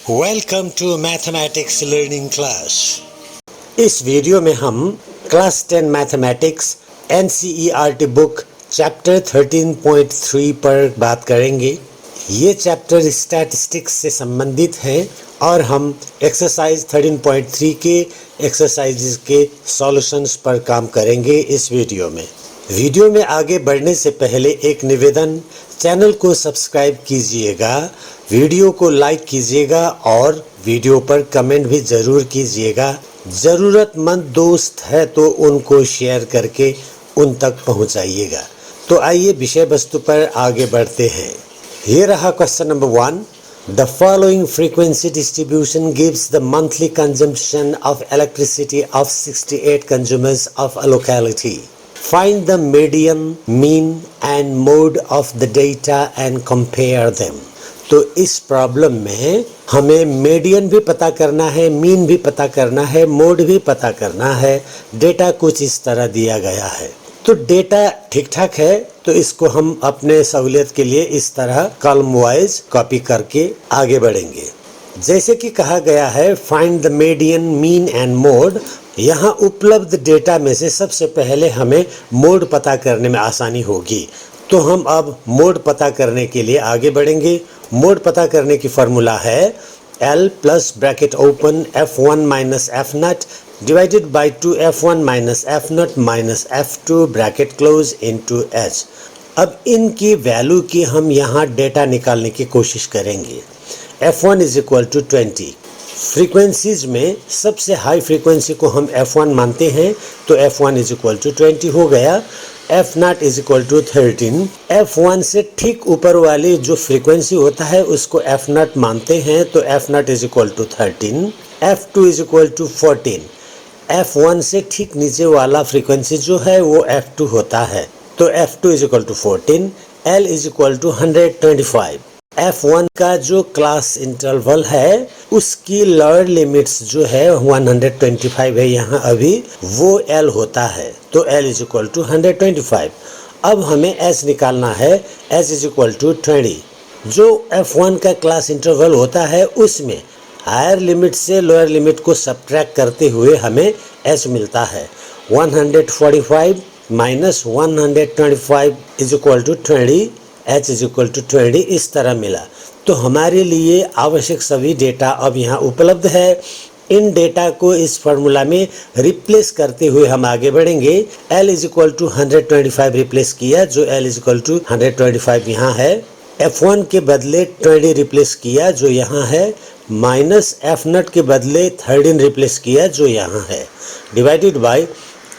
Welcome to mathematics learning class. इस video में हम class 10 mathematics NCERT book chapter 13.3 पर बात करेंगे। ये चैप्टर स्टैटिस्टिक्स से संबंधित है और हम एक्सरसाइज 13.3 के एक्सरसाइजेज के सॉल्यूशंस पर काम करेंगे इस वीडियो में। वीडियो में आगे बढ़ने से पहले एक निवेदन, चैनल को सब्सक्राइब कीजिएगा, वीडियो को लाइक कीजिएगा और वीडियो पर कमेंट भी ज़रूर कीजिएगा। ज़रूरतमंद दोस्त है तो उनको शेयर करके उन तक पहुंचाइएगा। तो आइए विषय वस्तु पर आगे बढ़ते हैं। ये रहा question number 1। The following frequency distribution gives the monthly consumption of electricity of 68 consumers of a locality. Find the median, mean and mode of the data and compare them. तो इस प्रॉब्लम में हमें मीडियन भी पता करना है, mean भी पता करना है, मोड भी पता करना है। डेटा कुछ इस तरह दिया गया है। तो डेटा ठीक ठाक है, तो इसको हम अपने सहूलियत के लिए इस तरह कॉलम वाइज कॉपी करके आगे बढ़ेंगे। जैसे कि कहा गया है find the median, mean and mode. यहाँ उपलब्ध डेटा में से सबसे पहले हमें मोड पता करने में आसानी होगी, तो हम अब मोड पता करने के लिए आगे बढ़ेंगे। मोड पता करने की फार्मूला है L plus bracket open F1 minus F0 divided by 2F1 minus F0 minus F2 bracket close into H। अब इनकी वैल्यू की हम यहाँ डेटा निकालने की कोशिश करेंगे। F1 is equal to 20। Frequencies में सबसे हाई फ्रीक्वेंसी को हम F1 मानते हैं, तो F1 इज इक्वल टू 20 हो गया। F0 is equal to 13। F1 से ठीक ऊपर वाली जो फ्रीक्वेंसी होता है उसको F0 मानते हैं, तो F0 is equal to 13। F2 is equal to 14। F1 से ठीक नीचे वाला फ्रीक्वेंसी जो है वो F2 होता है, तो F2 is equal to 14। L is equal to 125। F1 का जो क्लास इंटरवल है उसकी लोअर लिमिट्स जो है 125 है यहाँ अभी, वो L होता है, तो L इज इक्वल टू 125। अब हमें S निकालना है। S is equal to 20। जो F1 का क्लास इंटरवल होता है उसमें हायर लिमिट से लोअर लिमिट को सब्ट्रैक्ट करते हुए हमें S मिलता है। 145 minus 125 is equal to 20। H is equal to 20 इस तरह मिला। तो हमारे लिए आवश्यक सभी डेटा अब यहाँ उपलब्ध है। इन डेटा को इस फार्मूला में रिप्लेस करते हुए हम आगे बढ़ेंगे। L is equal to 125 replace किया, जो L इज इक्वल टू 125 यहाँ है। F1 के बदले 20 रिप्लेस किया, जो यहाँ है, माइनस F0 के बदले 13 रिप्लेस किया, जो यहाँ है, divided by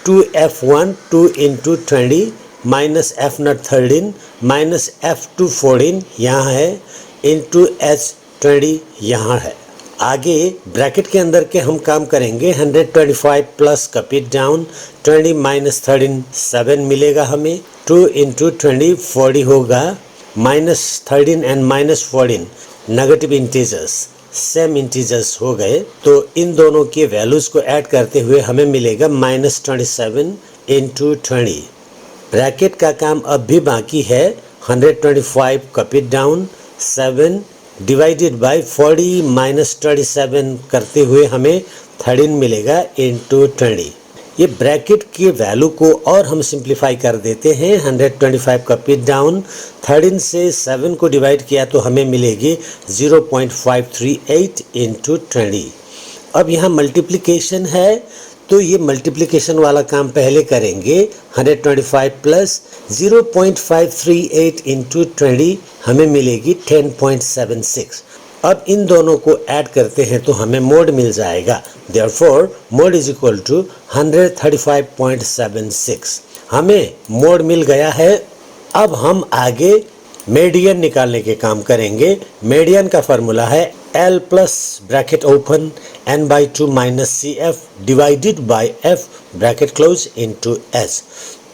2F1 2 into 20 minus F0 13 minus F2 14 यहाँ है, इंटू H 20 यहाँ है। आगे ब्रैकेट के अंदर के हम काम करेंगे। 125 प्लस कपिट डाउन 20 माइनस 13 7 मिलेगा हमें। 2 इंटू 20 40 होगा, minus 13 and minus 14 negative integers, same integers हो गए, तो इन दोनों के वैल्यूज को ऐड करते हुए हमें मिलेगा माइनस 27 इंटू 20। ब्रैकेट का काम अब भी बाकी है। 125 कपिट डाउन 7 डिवाइडेड बाई 40 माइनस 27 करते हुए हमें 13 मिलेगा इंटू 20। ये ब्रैकेट की वैल्यू को और हम सिंप्लीफाई कर देते हैं। 125 कपिट डाउन 13 से 7 को डिवाइड किया तो हमें मिलेगी 0.538 इंटू 20। अब यहाँ मल्टीप्लिकेशन है, तो ये मल्टीप्लिकेशन वाला काम पहले करेंगे। 125 प्लस 0.538 इंटू 20 हमें मिलेगी 10.76। अब इन दोनों को ऐड करते हैं तो हमें मोड मिल जाएगा। Therefore mode is equal to 135.76। हमें मोड मिल गया है। अब हम आगे मीडियन निकालने के काम करेंगे। मीडियन का फार्मूला है L plus bracket open n/2 minus CF divided by F bracket close into S।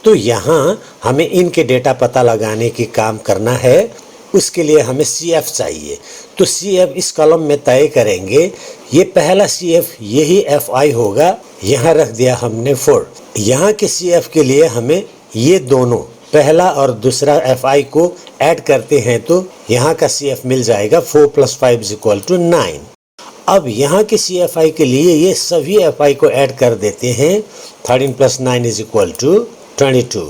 तो यहाँ हमें इनके डेटा पता लगाने की काम करना है। उसके लिए हमें CF चाहिए, तो CF इस कॉलम में तय करेंगे। ये पहला CF यही FI होगा, यहाँ रख दिया हमने 4। यहाँ के CF के लिए हमें ये दोनों पहला और दूसरा FI को ऐड करते हैं तो यहाँ का CF मिल जाएगा 4 + 5 = 9। अब यहाँ के CFI के लिए ये सभी FI को ऐड कर देते हैं। 13 + 9 = 22।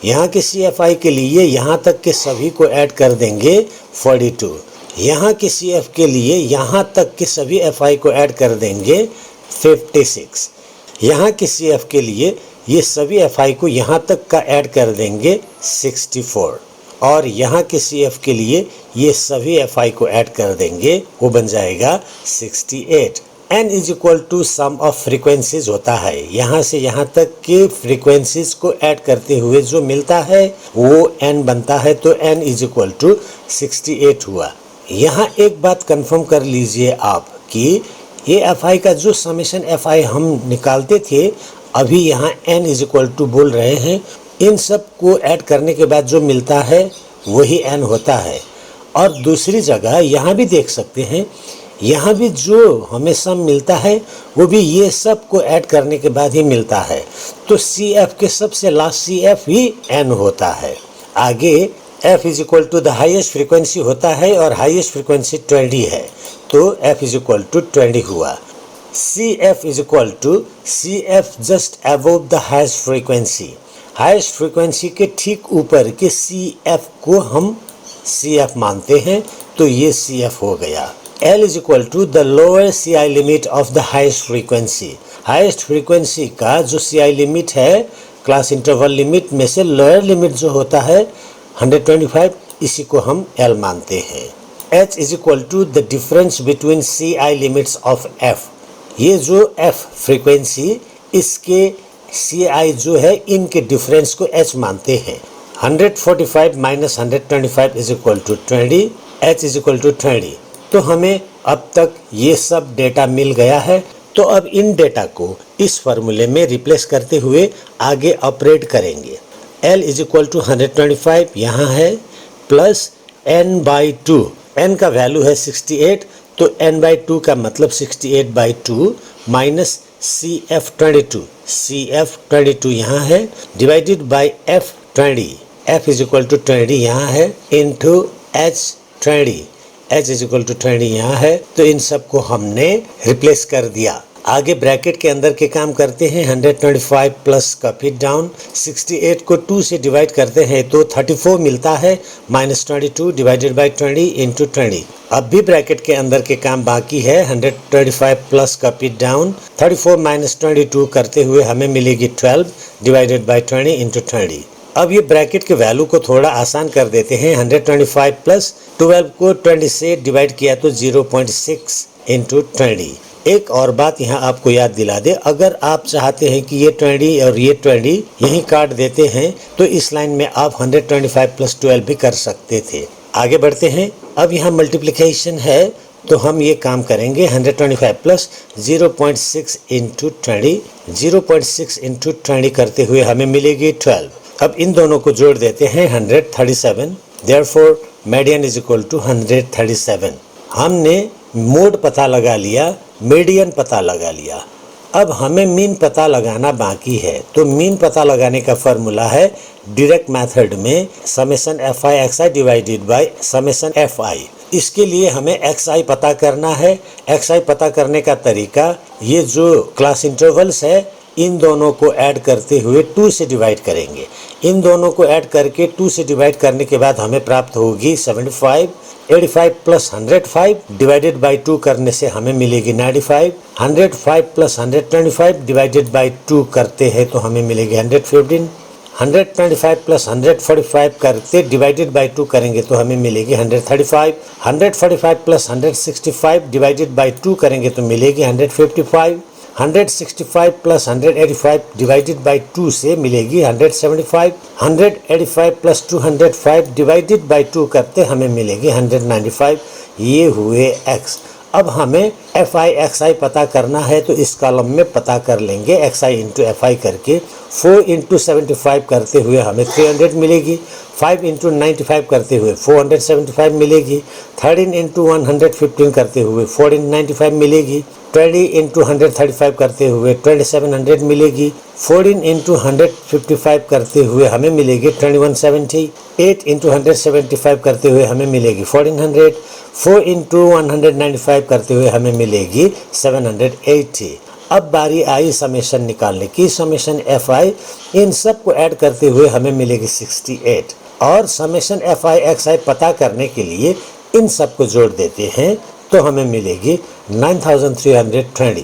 यहाँ के CFI के लिए यहाँ तक के सभी को ऐड कर देंगे 42। यहाँ के CF के लिए यहाँ तक के सभी FI को ऐड कर देंगे 56। यहाँ के CF के लिए ये सभी FI को यहाँ तक का ऐड कर देंगे 64। और यहाँ के CF के लिए ये सभी FI को ऐड कर देंगे, वो बन जाएगा 68। n = सम ऑफ फ्रीक्वेंसीज होता है। यहाँ से यहाँ तक के फ्रीक्वेंसीज को ऐड करते हुए जो मिलता है वो n बनता है, तो n = 68 हुआ। यहाँ एक बात कंफर्म कर लीजिए आप कि ये FI का जो समेशन FI हम निकालते थे, अभी यहाँ n = बोल रहे हैं। इन सब को ऐड करने के बाद जो मिलता है वही n होता है। और दूसरी जगह यहाँ भी देख सकते हैं, यहाँ भी जो हमें सम मिलता है वो भी ये सब को ऐड करने के बाद ही मिलता है। तो CF के सबसे लास्ट CF ही n होता है। आगे F = द हाईएस्ट फ्रीक्वेंसी होता है और हाईएस्ट फ्रीक्वेंसी 20 है, तो F = 20 हुआ। CF = CF just above the highest frequency. Highest frequency के ठीक ऊपर के CF को हम CF मानते हैं, तो ये CF हो गया। L = the lower CI limit of the highest frequency. Highest frequency का जो CI लिमिट है, क्लास इंटरवल लिमिट में से लोअर लिमिट जो होता है 125, इसी को हम L मानते हैं। H = the difference between CI limits of F। ये जो F फ्रीक्वेंसी, इसके CI जो है, इनके डिफरेंस को H मानते हैं। 145 - 125 = 20, H = 20। तो हमें अब तक ये सब डेटा मिल गया है। तो अब इन डेटा को इस फॉर्मूले में रिप्लेस करते हुए आगे ऑपरेट करेंगे। L = 125 यहाँ है, प्लस n/2। n का वैल्यू है 68, तो n/2 का मतलब 68/2 माइनस CF22। CF22 यहाँ है, डिवाइडेड बाय F20। F = 20 यहाँ है, इंटू H20। H = 20 यहाँ है। तो इन सब को हमने रिप्लेस कर दिया। आगे ब्रैकेट के अंदर के काम करते हैं। 125 प्लस का फिट डाउन, 68 को 2 से डिवाइड करते हैं तो 34 मिलता है, माइनस 22 डिवाइडेड बाय 20 इंटू 20। अब भी ब्रैकेट के अंदर के काम बाकी है। 125 प्लस का फिट डाउन, 34 माइनस 22 करते हुए हमें मिलेगी 12 डिवाइडेड बाय 20 इंटू 20। अब ये ब्रैकेट के वैल्यू को थोड़ा आसान कर देते हैं। 125 प्लस 12 को 20 से डिवाइड किया तो 0.6 इंटू 20। एक और बात यहाँ आपको याद दिला दे, अगर आप चाहते हैं कि ये 20 और ये 20 यही काट देते हैं तो इस लाइन में आप 125 प्लस 12 भी कर सकते थे। आगे बढ़ते हैं। अब यहाँ मल्टीप्लिकेशन है तो हम ये काम करेंगे। 125 प्लस 0.6 इंटू 20, 0.6 इंटू 20 करते हुए हमें मिलेगी 12। अब इन दोनों को जोड़ देते हैं 137। Therefore median = 137। हमने मोड पता लगा लिया, मीडियन पता लगा लिया। अब हमें मीन पता लगाना बाकी है। तो मीन पता लगाने का फॉर्मूला है डायरेक्ट मेथड में summation FI XI divided by summation FI। इसके लिए हमें XI पता करना है। XI पता करने का तरीका, ये जो क्लास इंटरवल्स है इन दोनों को ऐड करते हुए 2 से डिवाइड करेंगे। इन दोनों को ऐड करके 2 से डिवाइड करने के बाद हमें प्राप्त होगी 75। 85 प्लस 105 डिवाइडेड बाय 2 करने से हमें मिलेगी 95। 105 प्लस 125 डिवाइडेड बाय 2 करते हैं तो हमें मिलेगी 115। 125 प्लस 145 करते डिवाइडेड बाय 2 करेंगे तो हमें मिलेगी 135। 145 प्लस 165 डिवाइडेड बाय 2 करेंगे तो मिलेगी 155। 165 प्लस 185 डिवाइडेड बाय 2 से मिलेगी 175। 185 प्लस 205 डिवाइडेड बाय 2 करते हमें मिलेगी 195। ये हुए x। अब हमें FI XI पता करना है तो इस कॉलम में पता कर लेंगे। XI इंटू FI करके 4 इंटू 75 करते हुए हमें 300 मिलेगी। 5 इंटू 95 करते हुए 475 मिलेगी। 13 इंटू 115 करते हुए 1495 मिलेगी। 20 इंटू 135 करते हुए 2700 मिलेगी। 14 इंटू 155 करते हुए हमें मिलेगी 2170। 8 इंटू 175 करते हुए हमें मिलेगी 1400। 4 इंटू 195 करते हुए हमें मिलेगी 780। अब बारी आई समेशन निकालने की। समेशन एफ आई, इन सब को ऐड करते हुए हमें मिलेगी 68, और समेशन एफ आई एक्स आई पता करने के लिए इन सब को जोड़ देते हैं तो हमें मिलेगी 9320।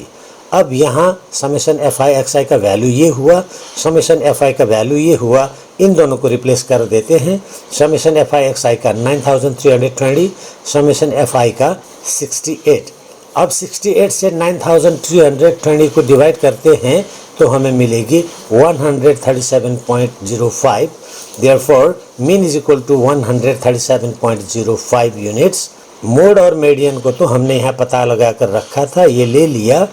अब यहाँ समेशन एफ आई एक्स आई का वैल्यू ये हुआ, समेशन एफ आई का वैल्यू ये हुआ, इन दोनों को रिप्लेस कर देते हैं। समेशन एफ आई एक्स आई का 9320, समेशन एफ आई का 68। अब 68 से 9320 को डिवाइड करते हैं तो हमें मिलेगी 137.05। Therefore mean is equal to 137.05 units. Mode और मीडियन को तो हमने यहाँ पता लगा कर रखा था, ये ले लिया।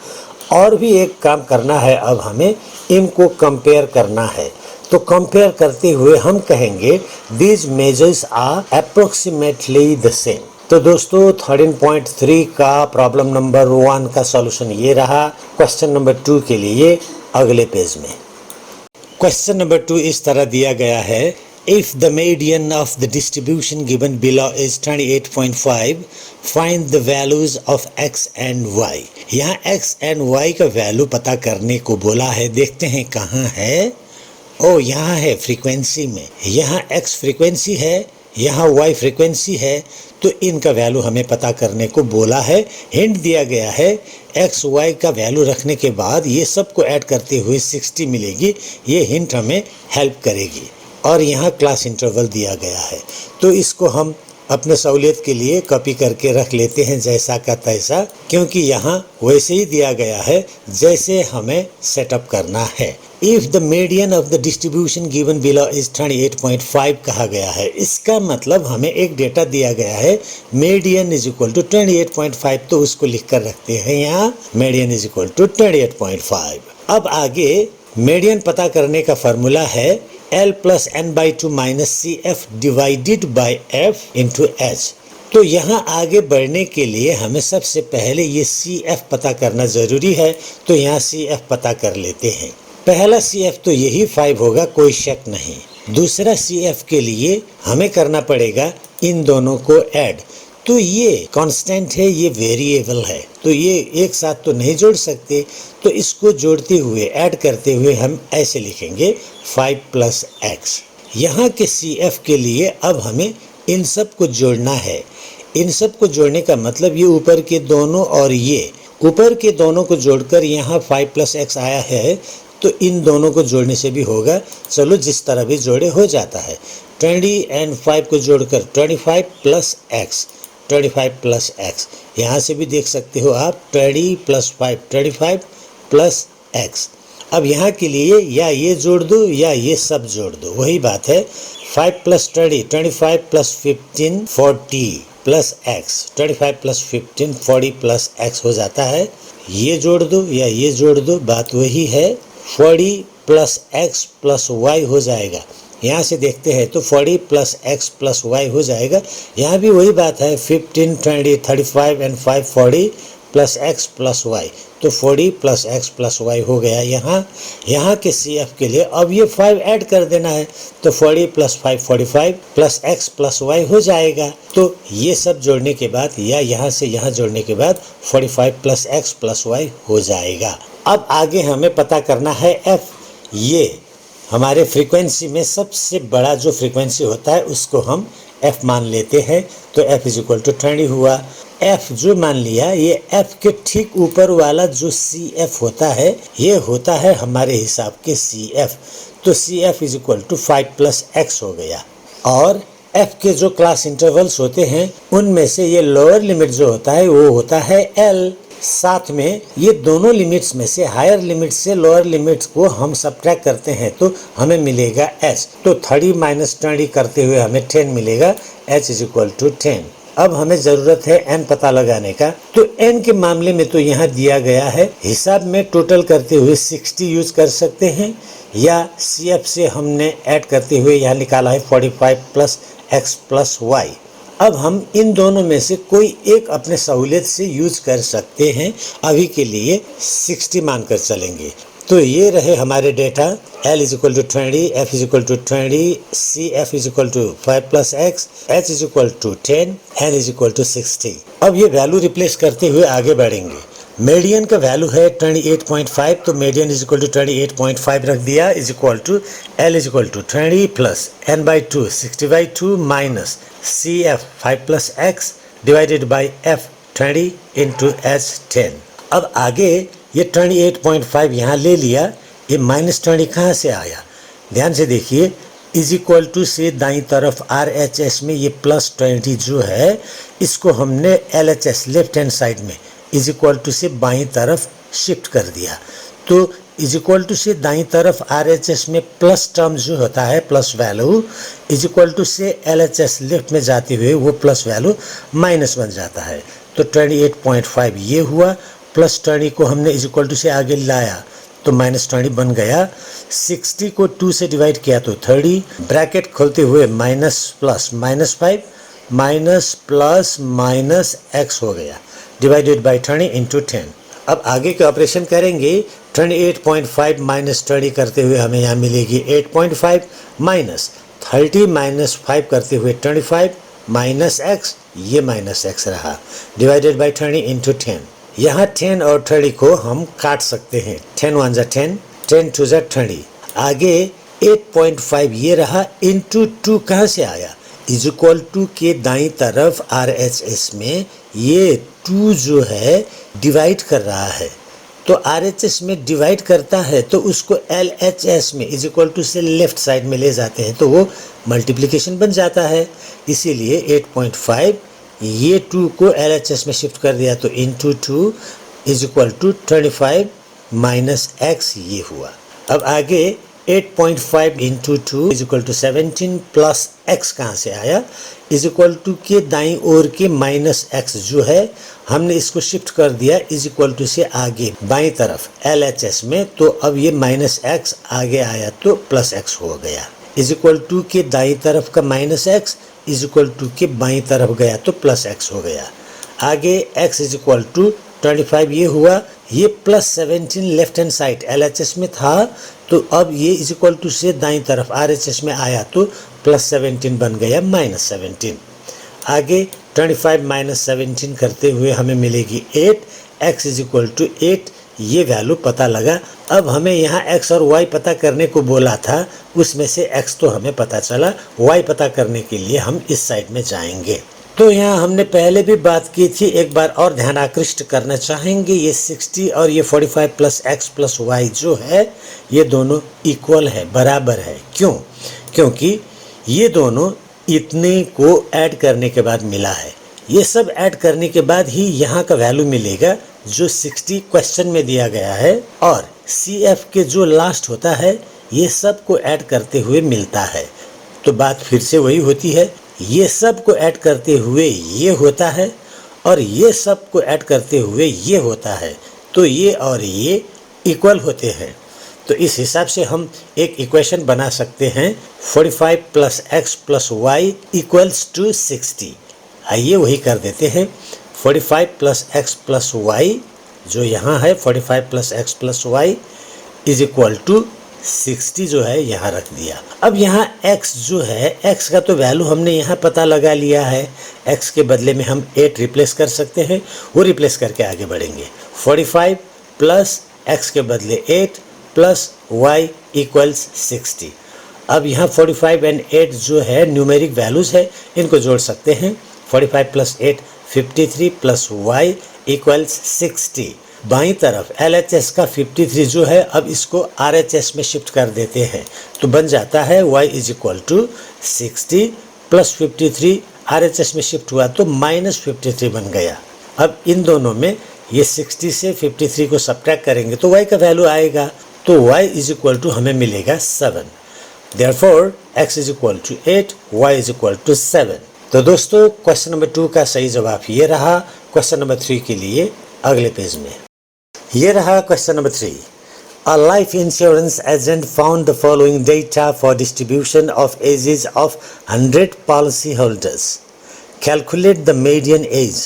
और भी एक काम करना है, अब हमें इनको कंपेयर करना है। तो कंपेयर करते हुए हम कहेंगे these measures are approximately the same. तो दोस्तों 13.3 का प्रॉब्लम नंबर 1 का सॉल्यूशन ये रहा। क्वेश्चन नंबर 2 के लिए अगले पेज में। क्वेश्चन नंबर 2 इस तरह दिया गया है, if the median of the distribution given below is 28.5, find the values of x and y। यहाँ x and y का वैल्यू पता करने को बोला है। देखते हैं कहाँ है। ओ यहाँ है फ्रीक्वेंसी में। यहाँ x फ्रीक्वेंसी है, यहाँ y फ्रीक्वेंसी है, तो इनका वैल्यू हमें पता करने को बोला है। हिंट दिया गया है x y का वैल्यू रखने के बाद ये सब को ऐड करते हुए 60 मिलेगी। ये हिंट हमें हेल्प करेगी। और यहाँ क्लास इंटरवल दिया गया है, तो इसको हम अपने सहूलियत के लिए कॉपी करके रख लेते हैं जैसा का तैसा, क्योंकि यहाँ वैसे ही दिया गया है जैसे हमें सेटअप करना है। If the median of the distribution given below is 28.5 कहा गया है, इसका मतलब हमें एक डेटा दिया गया है मीडियन इज इक्वल टू 28.5, तो उसको लिख कर रखते हैं यहाँ मीडियन इज इक्वल टू 28.5। अब आगे मीडियन पता करने का फॉर्मूला है L plus n by 2 minus c f divided by f into h. तो यहाँ आगे बढ़ने के लिए हमें सबसे पहले ये सी एफ पता करना ज़रूरी है, तो यहाँ सी एफ पता कर लेते हैं। पहला सी एफ तो यही 5 होगा, कोई शक नहीं। दूसरा सी एफ के लिए हमें करना पड़ेगा इन दोनों को ऐड। तो ये कांस्टेंट है, ये वेरिएबल है, तो ये एक साथ तो नहीं जोड़ सकते, तो इसको जोड़ते हुए ऐड करते हुए हम ऐसे लिखेंगे 5 प्लस एक्स। यहाँ के सी एफ के लिए अब हमें इन सब को जोड़ना है। इन सब को जोड़ने का मतलब ये ऊपर के दोनों और ये ऊपर के दोनों को जोड़कर यहाँ 5 प्लस एक्स आया है, तो इन दोनों को जोड़ने से भी होगा। चलो जिस तरह भी जोड़े हो जाता है। 20 एंड 5 को जोड़कर 25 प्लस एक्स, 25 प्लस एक्स। यहाँ से भी देख सकते हो आप 20 प्लस 5 25 प्लस एक्स। अब यहाँ के लिए या ये जोड़ दो या ये सब जोड़ दो, वही बात है। 5 plus 20 25 plus 15 40 plus x, 25 plus 15 40 plus x हो जाता है। ये जोड़ दो या ये जोड़ दो, बात वही है। 40 प्लस एक्स प्लस वाई हो जाएगा। यहाँ से देखते हैं तो 40 प्लस एक्स प्लस वाई हो जाएगा। यहाँ भी वही बात है, 15 20 35 and 5 40 plus x plus y, तो 40 प्लस एक्स प्लस वाई हो गया। यहाँ के सी एफ के लिए अब ये 5 ऐड कर देना है, तो 40 plus 5 45 plus x plus y हो जाएगा। तो ये सब जोड़ने के बाद या यहाँ से यहाँ जोड़ने के बाद 45 प्लस एक्स प्लस वाई हो जाएगा। अब आगे हमें पता करना है एफ। ये हमारे फ्रीक्वेंसी में सबसे बड़ा जो फ्रीक्वेंसी होता है उसको हम f मान लेते हैं, तो f इज इक्वल टू 20 हुआ। f जो मान लिया, ये f के ठीक ऊपर वाला जो cf होता है, ये होता है हमारे हिसाब के cf, तो cf is equal to 5 plus x हो गया। और f के जो क्लास इंटरवल्स होते हैं उनमें से ये लोअर लिमिट जो होता है वो होता है l। साथ में ये दोनों लिमिट्स में से हायर लिमिट से लोअर लिमिट्स को हम सब्ट्रैक्ट करते हैं तो हमें मिलेगा h। तो 30 माइनस 20 करते हुए हमें 10 मिलेगा, h इज इक्वल टू 10। अब हमें ज़रूरत है n पता लगाने का, तो n के मामले में तो यहाँ दिया गया है। हिसाब में टोटल करते हुए 60 यूज कर सकते हैं, या CF से हमने ऐड करते हुए यहाँ निकाला है 45 प्लस एक्स प्लस वाई। अब हम इन दोनों में से कोई एक अपने सहूलियत से यूज कर सकते हैं। अभी के लिए 60 मानकर चलेंगे। तो ये रहे हमारे data, L is equal to 20, F is equal to 20, CF is equal to 5 plus x, H is equal to 10, N is equal to 60। अब ये वैल्यू रिप्लेस करते हुए आगे बढ़ेंगे। मीडियन का वैल्यू है 28.5, तो मीडियन इज इक्वल टू 28.5 रख दिया, is equal to L is equal to 20 plus N/2 60/2 minus CF 5 plus x divided by F 20 into H 10। अब आगे ये 28.5 यहाँ ले लिया, ये -20 कहाँ से आया? ध्यान से देखिए, इज इक्वल टू से दाईं तरफ RHS में ये +20 जो है, इसको हमने LHS लेफ्ट हैंड साइड में इज इक्वल टू से बाईं तरफ शिफ्ट कर दिया। तो इज इक्वल टू से दाईं तरफ RHS में प्लस टर्म जो होता है, plus value, is equal to से LHS लेफ्ट में जाते हुए वो प्लस वैल्यू माइनस बन जाता है। तो 28.5 ये हुआ, +20 को हमने इज इक्वल टू से आगे लाया तो -20 बन गया। 60 को 2 से डिवाइड किया तो 30, ब्रैकेट खोलते हुए minus plus -5 minus plus minus x हो गया, डिवाइडेड बाई 20 इंटू 10। अब आगे के ऑपरेशन करेंगे। 28.5 माइनस 20 करते हुए हमें यहाँ मिलेगी 8.5 माइनस 30 माइनस 5 करते हुए 25 माइनस x, ये माइनस x रहा, डिवाइडेड बाई 20 इंटू 10। यहाँ 10 और 30 को हम काट सकते हैं। 10 1 = 10, 10 2 = 20। आगे 8.5 ये रहा, इंटू 2 कहाँ से आया? इज इक्वल टू के दाईं तरफ RHS में ये 2 जो है डिवाइड कर रहा है, तो RHS में डिवाइड करता है तो उसको LHS में इज इक्वल टू से लेफ्ट साइड में ले जाते हैं तो वो मल्टीप्लिकेशन बन जाता है। इसीलिए 8.5 ये 2 को LHS में शिफ्ट कर दिया तो into 2 is equal to 25 minus x ये हुआ। अब आगे 8.5 into 2 is equal to 17 plus x कहाँ से आया? इज इक्वल टू के दाईं ओर के माइनस x जो है हमने इसको शिफ्ट कर दिया इज इक्वल टू से आगे बाईं तरफ LHS में, तो अब ये माइनस x आगे आया तो प्लस x हो गया। इज इक्वल टू के दाईं तरफ का minus x is equal to के बाईं तरफ गया तो प्लस x हो गया। आगे x इज इक्वल टू 25 ये हुआ, ये plus 17 left hand side LHS में था, तो अब ये इज इक्वल टू से दाईं तरफ RHS में आया तो प्लस 17 बन गया माइनस 17। आगे 25 माइनस 17 करते हुए हमें मिलेगी 8, x इज इक्वल टू 8, ये वैल्यू पता लगा। अब हमें यहाँ x और y पता करने को बोला था, उसमें से x तो हमें पता चला, y पता करने के लिए हम इस साइड में जाएंगे। तो यहाँ हमने पहले भी बात की थी, एक बार और ध्यान आकृष्ट करना चाहेंगे। ये 60 और ये 45 प्लस x प्लस y जो है ये दोनों इक्वल है, बराबर है। क्यों? क्योंकि ये दोनों इतने को ऐड करने के बाद मिला है। ये सब ऐड करने के बाद ही यहाँ का वैल्यू मिलेगा जो 60 क्वेश्चन में दिया गया है, और CF के जो लास्ट होता है ये सब को ऐड करते हुए मिलता है। तो बात फिर से वही होती है, ये सब को ऐड करते हुए ये होता है और ये सब को ऐड करते हुए ये होता है, तो ये और ये इक्वल होते हैं। तो इस हिसाब से हम एक इक्वेशन बना सकते हैं 45 plus x plus y equals to 60। आइए वही कर देते हैं। 45 प्लस x प्लस y जो यहाँ है 45 plus x plus y is equal to 60 जो है यहाँ रख दिया। अब यहाँ x जो है, x का तो वैल्यू हमने यहाँ पता लगा लिया है, x के बदले में हम 8 रिप्लेस कर सकते हैं, वो रिप्लेस करके आगे बढ़ेंगे। 45 प्लस x के बदले 8 प्लस y इक्वल्स 60। अब यहाँ 45 एंड 8 जो है न्यूमेरिक वैल्यूज है, इनको जोड़ सकते हैं। 45 प्लस 8 53 प्लस y इक्वल्स 60। बाईं तरफ LHS का 53 जो है, अब इसको RHS में शिफ्ट कर देते हैं तो बन जाता है y is equal to 60 plus 53, RHS में शिफ्ट हुआ तो माइनस 53 बन गया। अब इन दोनों में ये 60 से 53 को सब्ट्रैक्ट करेंगे तो y का वैल्यू आएगा, तो y इज इक्वल टू हमें मिलेगा 7। Therefore x is equal to 8, y is equal to 7। तो दोस्तों क्वेश्चन नंबर 2 का सही जवाब ये रहा। क्वेश्चन नंबर 3 के लिए अगले पेज में ये रहा question number 3। A life insurance agent found the following data for distribution of ages of 100 policyholders. Calculate the median age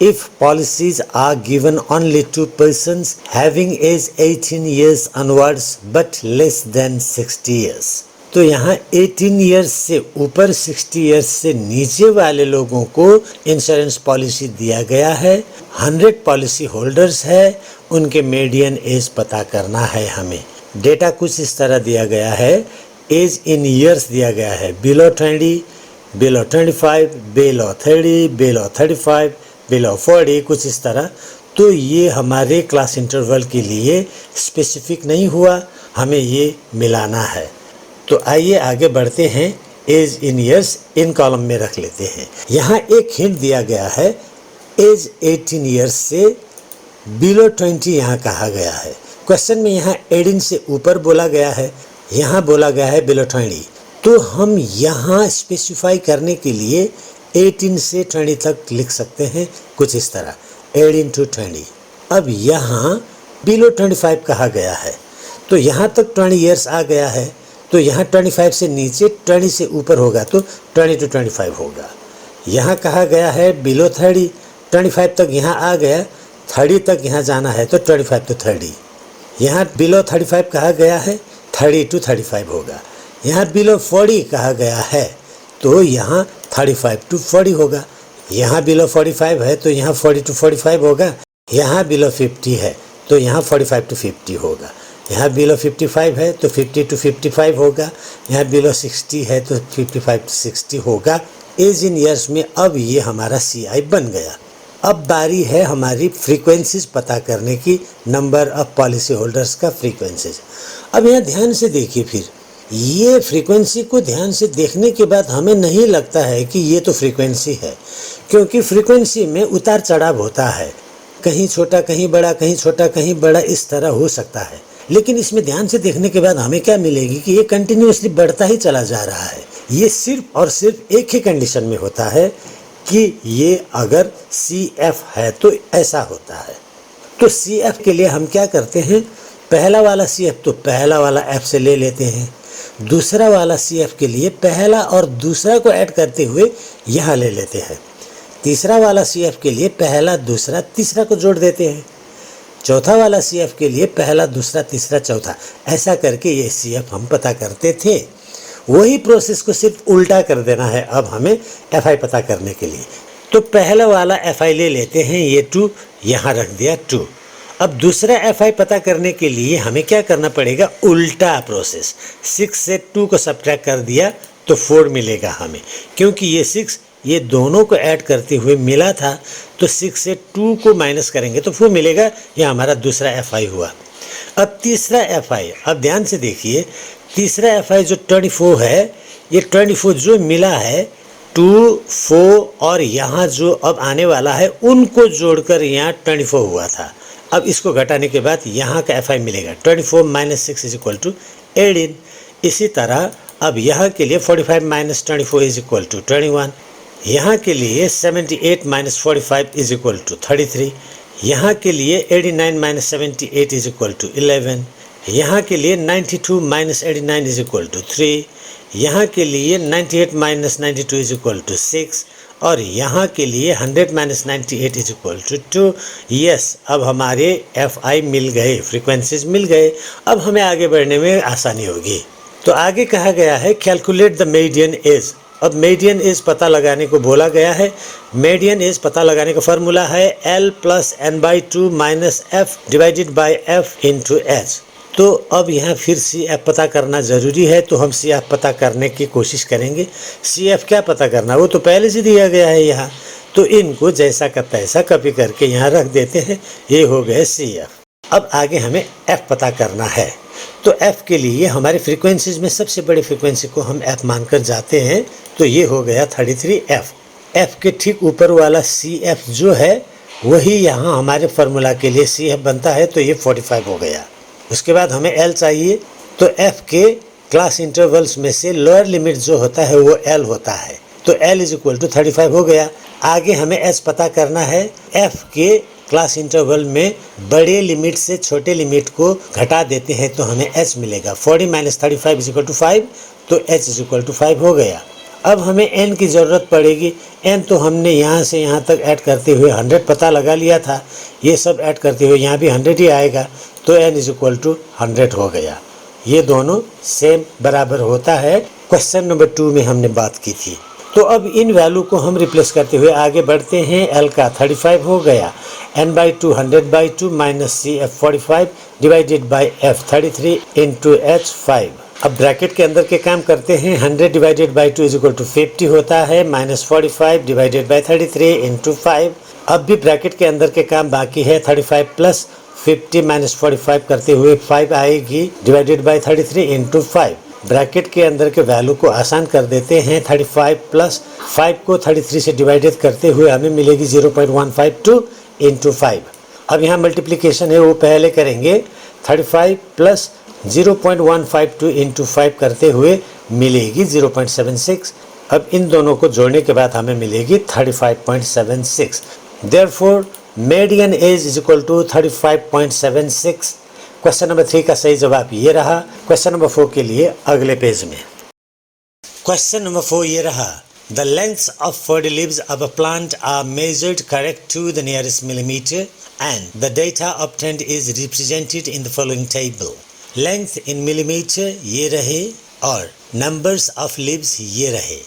if policies are given only to persons having age 18 years onwards but less than 60 years. तो यहाँ 18 years से ऊपर 60 years से नीचे वाले लोगों को insurance policy दिया गया है। 100 पॉलिसी होल्डर्स है, उनके मीडियन एज पता करना है हमें। डेटा कुछ इस तरह दिया गया है, एज इन ईयर्स दिया गया है, below 20, below 25, below 30, below 35, below 40, कुछ इस तरह। तो ये हमारे क्लास इंटरवल के लिए स्पेसिफिक नहीं हुआ, हमें ये मिलाना है। तो आइए आगे बढ़ते हैं, age in years in column में रख लेते हैं। यहाँ एक हिंट दिया गया है, एज 18 ईयर्स से बिलो 20 यहाँ कहा गया है। क्वेश्चन में यहाँ 18 से ऊपर बोला गया है, यहाँ बोला गया है बिलो 20। तो हम यहाँ स्पेसिफाई करने के लिए 18 से 20 तक लिख सकते हैं कुछ इस तरह, 18 to 20। अब यहाँ बिलो 25 कहा गया है, तो यहाँ तक 20 ईयर्स आ गया है, तो यहाँ 25 से नीचे 20 से ऊपर होगा तो 20 to 25 होगा। यहाँ कहा गया है बिलो 30, 25 तक यहाँ आ गया, 30 तक यहाँ जाना है तो 25 to 30। यहाँ बिलो 35 कहा गया है, 30 to 35 होगा। यहाँ बिलो 40 कहा गया है, तो यहाँ 35 to 40 होगा। यहाँ बिलो 45 है तो यहाँ 40 to 45 होगा। यहाँ बिलो 50 है तो यहाँ 45 to 50 होगा। यहाँ बिलो 55 है तो 50 to 55 होगा। यहाँ बिलो 60 है तो 55 to 60 होगा। एज इन ईयर्स में अब ये हमारा CI बन गया। अब बारी है हमारी फ्रीक्वेंसीज पता करने की, नंबर ऑफ पॉलिसी होल्डर्स का फ्रीक्वेंसीज। अब यहाँ ध्यान से देखिए, फिर ये फ्रीक्वेंसी को ध्यान से देखने के बाद हमें नहीं लगता है कि ये तो फ्रीक्वेंसी है, क्योंकि फ्रीक्वेंसी में उतार चढ़ाव होता है, कहीं छोटा कहीं बड़ा, कहीं छोटा कहीं बड़ा, इस तरह हो सकता है। लेकिन इसमें ध्यान से देखने के बाद हमें क्या मिलेगी कि ये कंटिन्यूसली बढ़ता ही चला जा रहा है। ये सिर्फ और सिर्फ एक ही कंडीशन में होता है कि ये अगर CF है तो ऐसा होता है। तो CF के लिए हम क्या करते हैं, पहला वाला CF तो पहला वाला F से ले लेते हैं, दूसरा वाला CF के लिए पहला और दूसरा को ऐड करते हुए यहाँ ले लेते हैं, तीसरा वाला CF के लिए पहला दूसरा तीसरा को जोड़ देते हैं, चौथा वाला CF के लिए पहला दूसरा तीसरा चौथा, ऐसा करके ये CF हम पता करते थे। वही प्रोसेस को सिर्फ उल्टा कर देना है अब हमें FI पता करने के लिए। तो पहला वाला FI ले लेते हैं, ये 2 यहाँ रख दिया 2। अब दूसरा FI पता करने के लिए हमें क्या करना पड़ेगा, उल्टा प्रोसेस। 6 से 2 को सब्ट्रैक्ट कर दिया तो 4 मिलेगा हमें, क्योंकि ये 6 ये दोनों को ऐड करते हुए मिला था, तो 6 से 2 को माइनस करेंगे तो 4 मिलेगा। यह हमारा दूसरा FI हुआ। अब तीसरा FI, अब ध्यान से देखिए, तीसरा FI जो 24 है, ये 24 जो मिला है 2, 4 और यहाँ जो अब आने वाला है उनको जोड़कर यहाँ 24 हुआ था। अब इसको घटाने के बाद यहाँ का FI मिलेगा 24 - 6 = 18। इसी तरह अब यहाँ के लिए 45 - 24 = 21। यहाँ के लिए 78 - 45 = 33। यहाँ के लिए 89 - 78 = 11। यहाँ के लिए 92 - 89 = 3। यहाँ के लिए 98 - 92 = 6 और यहाँ के लिए 100 - 98 = 2। यस, अब हमारे FI मिल गए, फ्रीक्वेंसीज मिल गए। अब हमें आगे बढ़ने में आसानी होगी। तो आगे कहा गया है कैलकुलेट द मीडियन एज। अब मीडियन एज पता लगाने को बोला गया है। मीडियन एज पता लगाने का फॉर्मूला है L + n/2 - F / F × H। तो अब यहाँ फिर CF पता करना ज़रूरी है, तो हम CF पता करने की कोशिश करेंगे। CF क्या पता करना, वो तो पहले से दिया गया है यहाँ, तो इनको जैसा का तैसा कॉपी करके यहाँ रख देते हैं। ये हो गए CF। अब आगे हमें F पता करना है। तो F के लिए हमारे फ्रीक्वेंसीज में सबसे बड़ी फ्रीक्वेंसी को हम F मानकर जाते हैं, तो ये हो गया 33F। F के ठीक ऊपर वाला CF जो है वही यहाँ हमारे फार्मूला के लिए CF बनता है, तो ये 45 हो गया। उसके बाद हमें L चाहिए, तो F के क्लास इंटरवल्स में से लोअर लिमिट जो होता है वो L होता है, तो L = 35 हो गया। आगे हमें H पता करना है। F के क्लास इंटरवल में बड़े लिमिट से छोटे लिमिट को घटा देते हैं तो हमें H मिलेगा। 40 - 35 = 5, तो H = 5 हो गया। अब हमें n की ज़रूरत पड़ेगी। n तो हमने यहाँ से यहाँ तक ऐड करते हुए 100 पता लगा लिया था, ये सब ऐड करते हुए यहाँ भी 100 ही आएगा, तो n इज इक्वल टू 100 हो गया। ये दोनों सेम बराबर होता है, क्वेश्चन नंबर 2 में हमने बात की थी। तो अब इन वैल्यू को हम रिप्लेस करते हुए आगे बढ़ते हैं। l का 35 हो गया, n/2 100/2 minus CF 45 divided by F 33 into H 5। अब ब्रैकेट के अंदर के काम करते हैं। 100 divided by 2 is equal to 50 होता है, माइनस 45 डिवाइडेड बाई 33 इंटू 5। अब भी ब्रैकेट के अंदर के काम बाकी है। 35 प्लस 50 माइनस 45 करते हुए 5 आएगी, डिवाइडेड बाई 33 इंटू 5। ब्रैकेट के अंदर के वैल्यू को आसान कर देते हैं। 35 प्लस 5 को 33 से डिवाइडेड करते हुए हमें मिलेगी 0.152 इंटू 5। अब यहाँ मल्टीप्लिकेशन है वो पहले करेंगे। 35 प्लस 0.152 इंटू 5 करते हुए मिलेगी 0.76। अब इन दोनों को जोड़ने के बाद हमें मिलेगी 35.76। Therefore median age is equal to 35.76। Question number 3 का सही जवाब ये रहा। क्वेश्चन नंबर 4 के लिए अगले पेज में। क्वेश्चन नंबर 4 ये रहा। The lengths of 40 leaves of a plant are measured correct to the nearest millimeter and the data obtained is represented in the following table. Length in millimeter ये रहे और numbers of leaves ये रहे।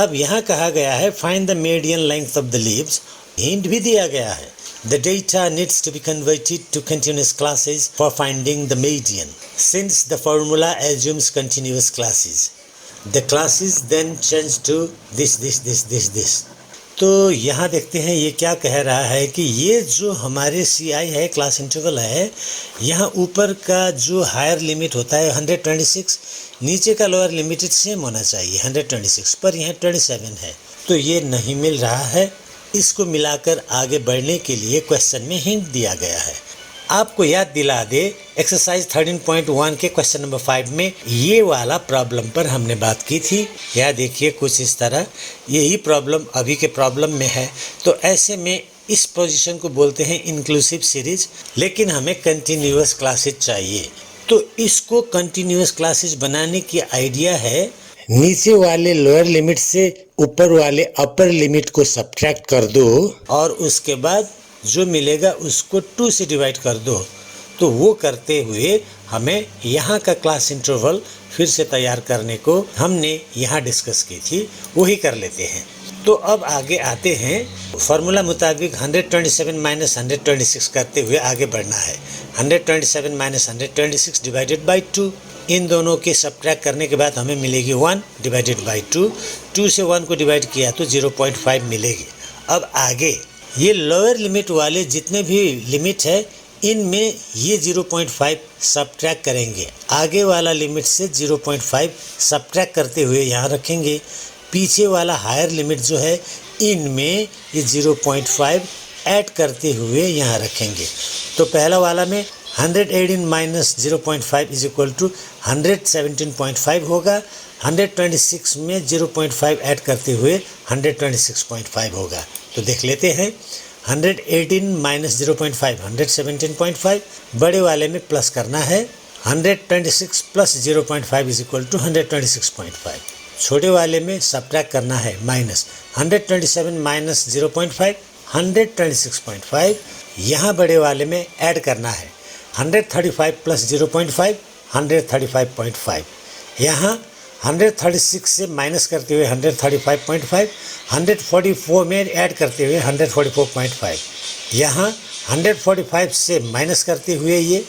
अब यहाँ कहा गया है find the median length of the leaves। Hint भी दिया गया है। The data needs to be converted to continuous classes for finding the median. Since the formula assumes continuous classes, the classes then change to this. तो यहाँ देखते हैं ये क्या कह रहा है कि ये जो हमारे CI है, क्लास इंटरवल है, यहाँ ऊपर का जो हायर लिमिट होता है 126, नीचे का लोअर लिमिटेड सेम होना चाहिए 126, पर यहाँ 27 है, तो ये नहीं मिल रहा है। इसको मिलाकर आगे बढ़ने के लिए क्वेश्चन में हिंट दिया गया है। आपको याद दिला दे, एक्सरसाइज 13.1 के क्वेश्चन नंबर 5 में ये वाला प्रॉब्लम पर हमने बात की थी। यह देखिए कुछ इस तरह, यही प्रॉब्लम अभी के प्रॉब्लम में है। तो ऐसे में इस पोजीशन को बोलते हैं इंक्लूसिव सीरीज, लेकिन हमें कंटिन्यूअस क्लासेज चाहिए। तो इसको कंटिन्यूअस क्लासेज बनाने की आइडिया है, नीचे वाले लोअर लिमिट से ऊपर वाले अपर लिमिट को सब्ट्रैक्ट कर दो और उसके बाद जो मिलेगा उसको 2 से डिवाइड कर दो। तो वो करते हुए हमें यहाँ का क्लास इंटरवल फिर से तैयार करने को हमने यहाँ डिस्कस की थी, वही कर लेते हैं। तो अब आगे आते हैं। फार्मूला मुताबिक 127 माइनस 126 करते हुए आगे बढ़ना है। 127 माइनस 126 डिवाइडेड बाई 2, इन दोनों के सब्ट्रैक्ट करने के बाद हमें मिलेगी 1 डिवाइडेड बाई 2। 2 से 1 को डिवाइड किया तो 0.5 मिलेगी। अब आगे ये लोअर लिमिट वाले जितने भी लिमिट है इनमें ये 0.5 सब्ट्रैक्ट करेंगे। आगे वाला लिमिट से 0.5 सब्ट्रैक्ट करते हुए यहाँ रखेंगे। पीछे वाला हायर लिमिट जो है इनमें ये 0.5 ऐड करते हुए यहाँ रखेंगे। तो पहला वाला में 118 माइनस 0.5 इज इक्वल टू 117.5 होगा। 126 में 0.5 ऐड करते हुए 126.5 होगा। तो देख लेते हैं। 118 माइनस 0.5 117.5, बड़े वाले में प्लस करना है। 126 प्लस 0.5 इज इक्वल टू 126.5। छोटे वाले में सब्ट्रैक्ट करना है माइनस। 127 माइनस 0.5 126.5। यहाँ बड़े वाले में ऐड करना है 135 प्लस 0.5 135.5। यहाँ 136 से माइनस करते हुए 135.5, 144 में ऐड करते हुए 144.5। यहाँ 145 से माइनस करते हुए ये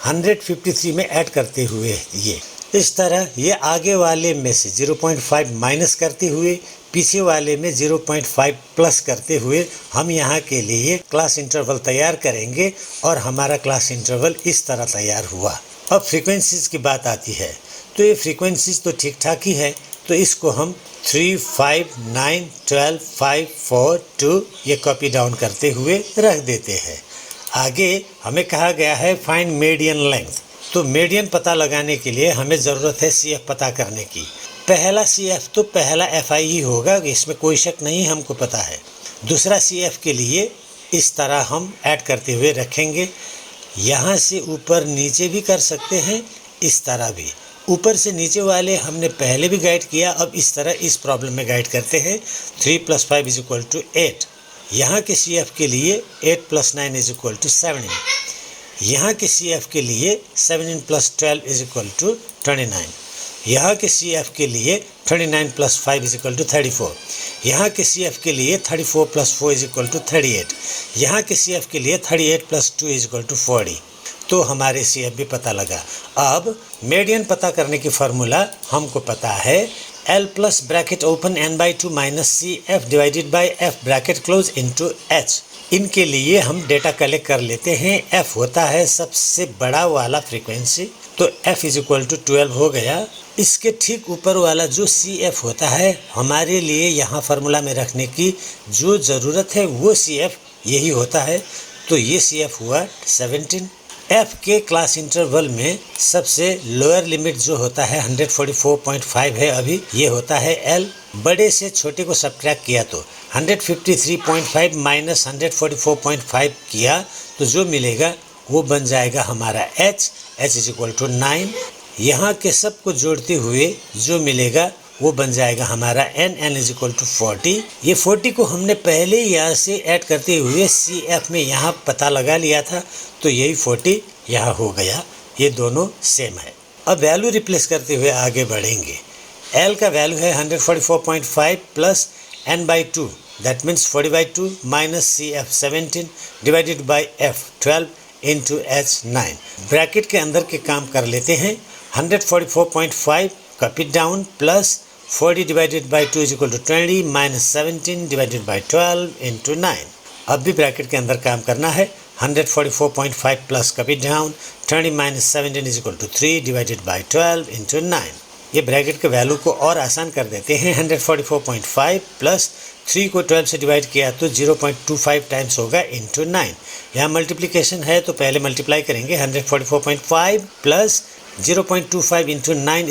153 में ऐड करते हुए ये इस तरह ये आगे वाले में से 0.5 माइनस करते हुए पीछे वाले में 0.5 प्लस करते हुए हम यहाँ के लिए क्लास इंटरवल तैयार करेंगे और हमारा क्लास इंटरवल इस तरह तैयार हुआ। अब फ्रीक्वेंसीज की बात आती है, तो ये फ्रीक्वेंसीज तो ठीक ठाक ही है, तो इसको हम 3, 5, 9, 12, 5, 4, 2 ये कॉपी डाउन करते हुए रख देते हैं। आगे हमें कहा गया है फाइंड मीडियन लेंथ। तो मीडियन पता लगाने के लिए हमें ज़रूरत है CF पता करने की। पहला CF तो पहला FI ही होगा, इसमें कोई शक नहीं, हमको पता है। दूसरा CF के लिए इस तरह हम ऐड करते हुए रखेंगे। यहाँ से ऊपर नीचे भी कर सकते हैं, इस तरह भी। ऊपर से नीचे वाले हमने पहले भी गाइड किया, अब इस तरह इस प्रॉब्लम में गाइड करते हैं। 3 + 5 = 8। यहाँ के CF के लिए 8 + 9 = 17। यहाँ के CF के लिए 17 + 12 = 29। यहाँ के CF के लिए 29 + 5 = 34। यहाँ के CF के लिए 34 + 4 = 38। यहाँ के CF के लिए 38 + 2 = 40। तो हमारे CF भी पता लगा। अब मीडियन पता करने की फार्मूला हमको पता है, L plus bracket open n/2 minus CF divided by F bracket close into H। इनके लिए हम डेटा कलेक्ट कर लेते हैं। F होता है सबसे बड़ा वाला फ्रीक्वेंसी, तो F = 12 हो गया। इसके ठीक ऊपर वाला जो CF होता है, हमारे लिए यहाँ फार्मूला में रखने की जो ज़रूरत है वो CF यही होता है, तो ये CF हुआ 17। F के क्लास इंटरवल में सबसे लोअर लिमिट जो होता है 144.5 है, अभी ये होता है L। बड़े से छोटे को सब्ट्रैक्ट किया तो 153.5 माइनस 144.5 किया तो जो मिलेगा वो बन जाएगा हमारा H = 9। यहाँ के सब को जोड़ते हुए जो मिलेगा वो बन जाएगा हमारा n = 40। ये 40 को हमने पहले यहाँ से ऐड करते हुए CF में यहाँ पता लगा लिया था, तो यही 40 यहाँ हो गया। ये दोनों सेम है। अब वैल्यू रिप्लेस करते हुए आगे बढ़ेंगे। L का वैल्यू है 144.5 plus n/2, that means 40/2 minus CF 17 divided by F 12 into H 9। Bracket के अंदर के काम कर लेते हैं। 144.5 copy down plus 40 divided by 2 = 20 minus 17 divided by 12 into 9। अब भी ब्रैकेट के अंदर काम करना है। 144.5 plus copy down 20 minus 17 = 3 divided by 12 into 9। ये ब्रैकेट के वैल्यू को और आसान कर देते हैं। 144.5 प्लस 3 को 12 से डिवाइड किया तो 0.25 टाइम्स होगा इंटू 9। यहाँ मल्टीप्लिकेशन है तो पहले मल्टीप्लाई करेंगे। 144.5 प्लस 0.25 इंटू 9 =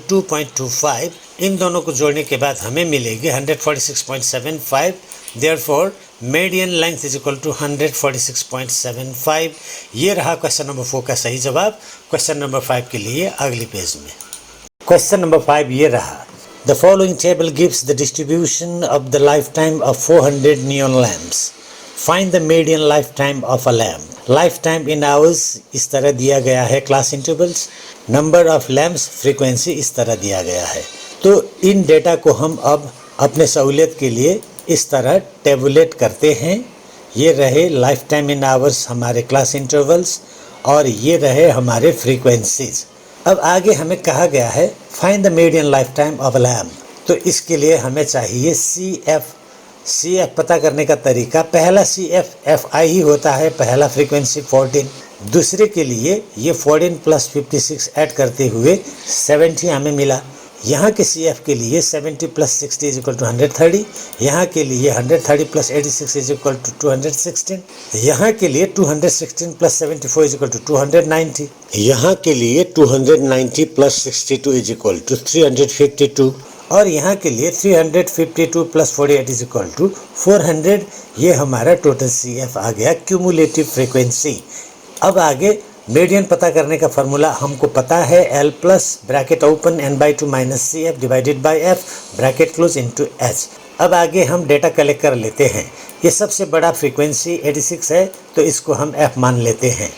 2.25। इन दोनों को जोड़ने के बाद हमें मिलेगी 146.75। Therefore median length = 146.75। ये रहा क्वेश्चन नंबर 4 का सही जवाब। क्वेश्चन नंबर 5 के लिए अगली पेज में। क्वेश्चन नंबर 5 ये रहा। The following table gives the distribution of the lifetime of 400 neon lamps. Find the median lifetime of a lamp. Lifetime in hours इस तरह दिया गया है, class intervals, number of lamps frequency इस तरह दिया गया है। तो इन डेटा को हम अब अपने सहूलियत के लिए इस तरह टेबुलेट करते हैं। ये रहे लाइफ टाइम इन आवर्स हमारे क्लास इंटरवल्स और ये रहे हमारे फ्रीक्वेंसीज। अब आगे हमें कहा गया है find the median life time of a lamp. तो इसके लिए हमें चाहिए CF पता करने का तरीका, पहला CF FI ही होता है, पहला फ्रीक्वेंसी 14। दूसरे के लिए ये 14 प्लस 56 ऐड करते हुए 70 हमें मिला। यहाँ के CF के लिए 70 प्लस 60 = 130। यहाँ के लिए 130 प्लस 86 = 216। यहाँ के लिए 216 प्लस 74 = 290। यहाँ के लिए 290 प्लस 62 = 352। और यहाँ के लिए 352 प्लस 48 = 400। ये हमारा टोटल CF आ गया, क्यूमुलेटिव फ्रीक्वेंसी। अब आगे मीडियन पता करने का फार्मूला हमको पता है, L plus bracket open n/2 minus CF divided by F bracket close into H। अब आगे हम डेटा कलेक्ट कर लेते हैं। ये सबसे बड़ा फ्रीक्वेंसी 86 है, तो इसको हम F मान लेते हैं।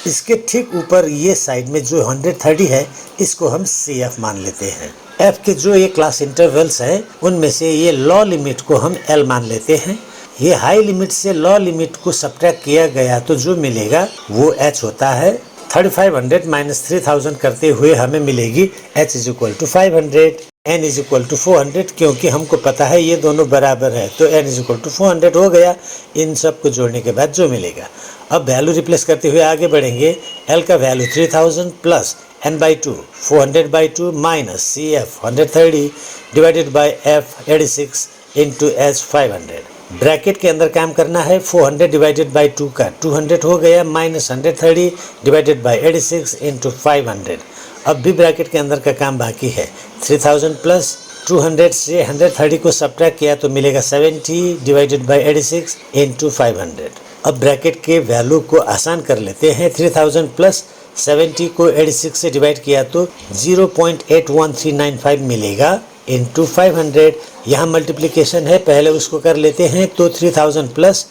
इसके ठीक ऊपर ये साइड में जो 130 है, इसको हम CF मान लेते हैं। F के जो ये क्लास इंटरवल्स हैं, उनमें से ये लॉ लिमिट को हम L मान लेते हैं। ये हाई लिमिट से लॉ लिमिट को सब्ट्रैक्ट किया गया तो जो मिलेगा वो H होता है। 3500 माइनस 3000 करते हुए हमें मिलेगी H = 500, N = 400, क्योंकि हमको पता है ये दोनों बराबर है, तो N = 400 हो गया। इन सब को जोड़ने के बाद जो मिलेगा। अब वैल्यू रिप्लेस करते हुए आगे बढ़ेंगे। L का value 3000 plus n/2 400/2 minus CF 130 divided by F 86 into H 500। Bracket के अंदर काम करना है। 400 डिवाइडेड बाई 2 का 200 हो गया, माइनस 130 डिवाइडेड बाई 86 इंटू 500। अब भी ब्रैकेट के अंदर का काम बाकी है। 3000 प्लस 200 से 130 को सब्ट्रैक्ट किया तो मिलेगा 70 डिवाइडेड बाई 86 इंटू 500। अब ब्रैकेट के वैल्यू को आसान कर लेते हैं। 3000 प्लस 70 को 86 से डिवाइड किया तो 0.81395 मिलेगा इंटू 500। यहाँ मल्टीप्लिकेशन है, पहले उसको कर लेते हैं। तो 3000 प्लस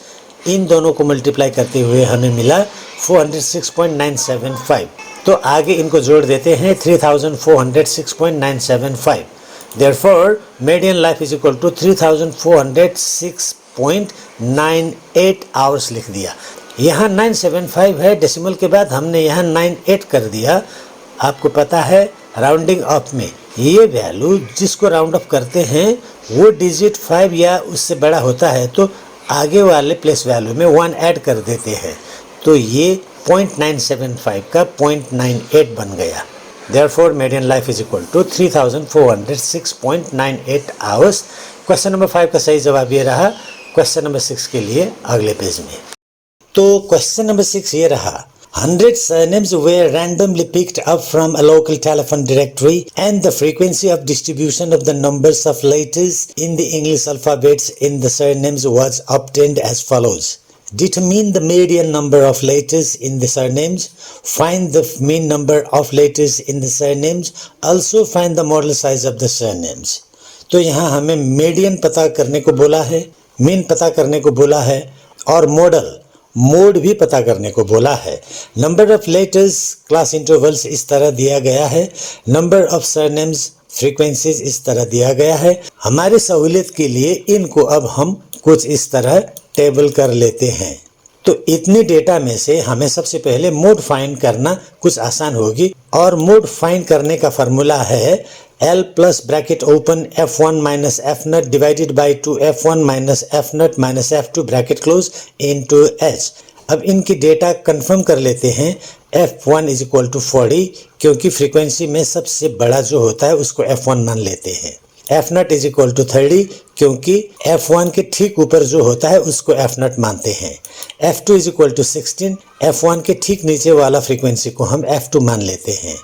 इन दोनों को मल्टीप्लाई करते हुए हमें मिला 406.975। तो आगे इनको जोड़ देते हैं 3406.975। Therefore, median life is equal to 3406.98 hours लिख दिया। यहाँ 975 है, डेसिमल के बाद हमने यहाँ 98 कर दिया। आपको पता है राउंडिंग अप में ये वैल्यू जिसको राउंड अप करते हैं वो डिजिट 5 या उससे बड़ा होता है तो आगे वाले प्लेस वैल्यू में 1 ऐड कर देते हैं। तो ये 0.975 का 0.98 बन गया। Therefore, median life is equal to 3406.98 hours। Question number 5 का सही जवाब ये रहा। क्वेश्चन नंबर 6 के लिए अगले पेज में। तो क्वेश्चन नंबर 6 ये रहा, 100 surnames were randomly picked up from a local telephone directory and the frequency of distribution of the numbers of letters in the English alphabets in the surnames was obtained as follows. Determine the median number of letters in the surnames. Find the mean number of letters in the surnames. Also find the model size of the surnames. तो यहाँ हमें median पता करने को बोला है, mean पता करने को बोला है और मोड भी पता करने को बोला है। Number of letters class intervals इस तरह दिया गया है। नंबर ऑफ सरनेम्स फ्रीक्वेंसीज इस तरह दिया गया है। हमारी सहूलियत के लिए इनको अब हम कुछ इस तरह टेबल कर लेते हैं। तो इतनी डेटा में से हमें सबसे पहले मोड फाइंड करना कुछ आसान होगी और मोड फाइंड करने का फार्मूला है L plus bracket open F1 minus F0 divided by 2 F1 minus F0 minus F2 bracket close into H। अब इनकी डेटा कंफर्म कर लेते हैं। F1 इज इक्वल टू 40 क्योंकि फ्रीक्वेंसी में सबसे बड़ा जो होता है उसको F1 मान लेते हैं। F0 इज इक्वल टू 30 क्योंकि F1 के ठीक ऊपर जो होता है उसको F0 मानते हैं। F2 is equal to 16, F1 के ठीक नीचे वाला फ्रीक्वेंसी को हम F2 मान लेते हैं।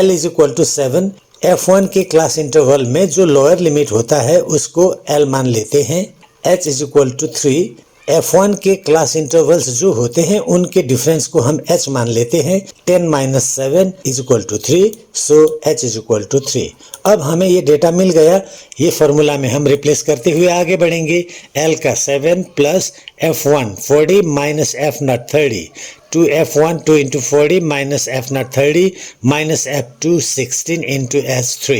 L is equal to 7, F1 के क्लास इंटरवल में जो लोअर लिमिट होता है उसको L मान लेते हैं। H is equal to 3, F1 के क्लास इंटरवल्स जो होते हैं उनके डिफरेंस को हम H मान लेते हैं। 10 minus 7 is equal to 3, so H is equal to 3। अब हमें ये डेटा मिल गया। ये फार्मूला में हम रिप्लेस करते हुए आगे बढ़ेंगे। L का 7 plus F1 40 minus F0 30, 2 F1 2 into 40 minus F0 30 minus F2 16 into S3।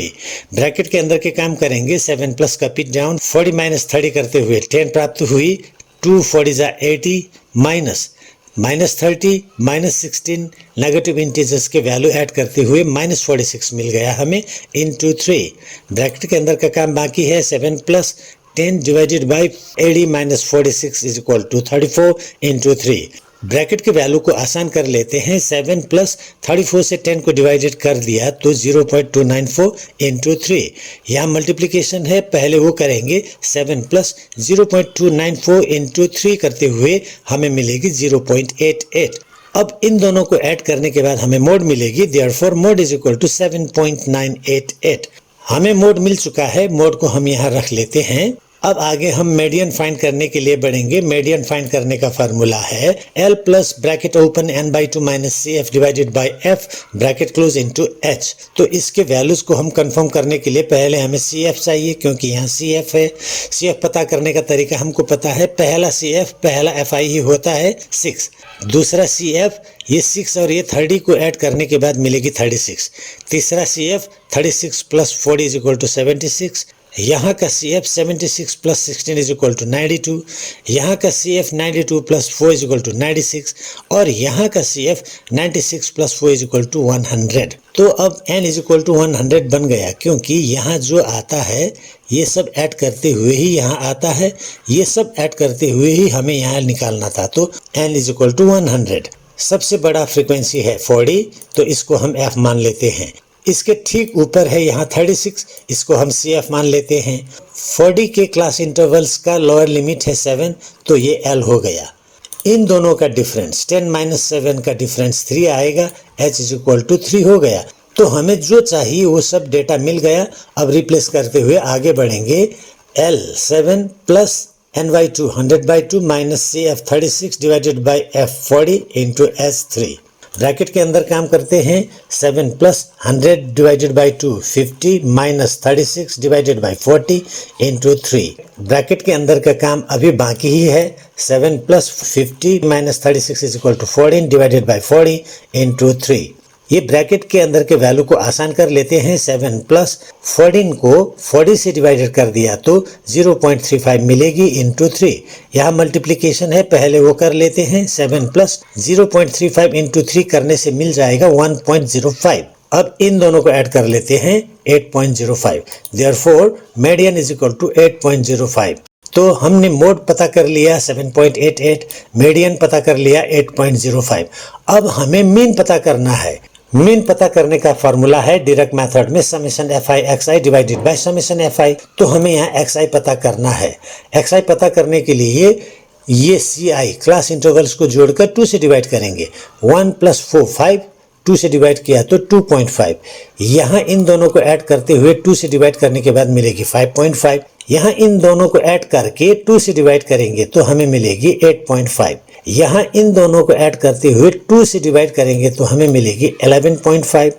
Bracket के अंदर के काम करेंगे। 7 प्लस का पिट डाउन 40 माइनस 30 करते हुए 10 प्राप्त हुई। 2 40 80 माइनस 30 माइनस 16 नेगेटिव इंटीजर्स के वैल्यू ऐड करते हुए माइनस 46 मिल गया हमें इंटू 3। ब्रैकेट के अंदर का काम बाकी है। 7 plus 10 divided by 80 minus 46 is equal to 34 into 3। Bracket के वैल्यू को आसान कर लेते हैं। 7 प्लस 34 से 10 को डिवाइडेड कर दिया तो 0.294 इंटू 3। यहाँ मल्टीप्लिकेशन है, पहले वो करेंगे। 7 प्लस 0.294 इंटू 3 करते हुए हमें मिलेगी 0.88। अब इन दोनों को ऐड करने के बाद हमें मोड मिलेगी। Therefore mode is equal to 7.988। हमें मोड मिल चुका है, मोड को हम यहाँ रख लेते हैं। अब आगे हम मीडियन फाइंड करने के लिए बढ़ेंगे। मीडियन फाइंड करने का फार्मूला है L plus bracket open n by 2 minus CF divided by F bracket close into H। तो इसके वैल्यूज को हम कंफर्म करने के लिए पहले हमें CF चाहिए क्योंकि यहाँ CF है। CF पता करने का तरीका हमको पता है। पहला CF पहला FI ही होता है 6, दूसरा CF ये 6 और ये 30 को ऐड करने के बाद मिलेगी 36। तीसरा CF 36 plus 40 is equal to 76। यहाँ का CF 76 plus 16 is equal to 92। यहाँ का CF 92 plus 4 is equal to 96 और यहाँ का CF 96 plus 4 is equal to 100। तो अब n इज इक्वल टू 100 बन गया क्योंकि यहाँ जो आता है ये सब ऐड करते हुए ही यहाँ आता है, ये सब ऐड करते हुए ही हमें यहाँ निकालना था। तो n इज इक्वल टू 100। सबसे बड़ा फ्रीक्वेंसी है 40 तो इसको हम F मान लेते हैं। इसके ठीक ऊपर है यहाँ 36, इसको हम CF मान लेते हैं। 40 के क्लास इंटरवल्स का लोअर लिमिट है 7 तो ये L हो गया। इन दोनों का डिफरेंस 10 माइनस 7 का डिफरेंस 3 आएगा। H इज इक्वल टू 3 हो गया। तो हमें जो चाहिए वो सब डेटा मिल गया। अब रिप्लेस करते हुए आगे बढ़ेंगे। L 7 plus n by 2 100 by 2 minus CF 36 divided by F 40 into S3। Bracket के अंदर काम करते हैं 7 plus 100 divided by 2 50 minus 36 divided by 40 into 3। Bracket के अंदर का काम अभी बाकी ही है। 7 plus 50 minus 36 is equal to 14 divided by 40 into 3। ये ब्रैकेट के अंदर के वैल्यू को आसान कर लेते हैं। 7 प्लस 14 को 40 से डिवाइडेड कर दिया तो 0.35 मिलेगी इंटू 3। यहाँ मल्टीप्लिकेशन है, पहले वो कर लेते हैं। 7 प्लस 0.35 इंटू 3 करने से मिल जाएगा 1.05। अब इन दोनों को ऐड कर लेते हैं 8.05। Therefore median is equal to 8.05। तो हमने मोड पता कर लिया 7.88, मीडियन पता कर लिया 8.05। अब हमें मीन पता करना है। मीन पता करने का फॉर्मूला है डिराक मेथड में summation fi xi divided by summation fi। तो हमें यहाँ xi पता करना है। xi पता करने के लिए ये ci क्लास इंटरवल्स को जोड़कर 2 से डिवाइड करेंगे। 1 प्लस 4 5, 2 से डिवाइड किया तो 2.5। यहाँ इन दोनों को ऐड करते हुए 2 से डिवाइड करने के बाद मिलेगी 5.5। यहाँ इन दोनों को ऐड करके 2 से डिवाइड करेंगे तो हमें मिलेगी 8.5। यहाँ इन दोनों को ऐड करते हुए 2 से डिवाइड करेंगे तो हमें मिलेगी 11.5।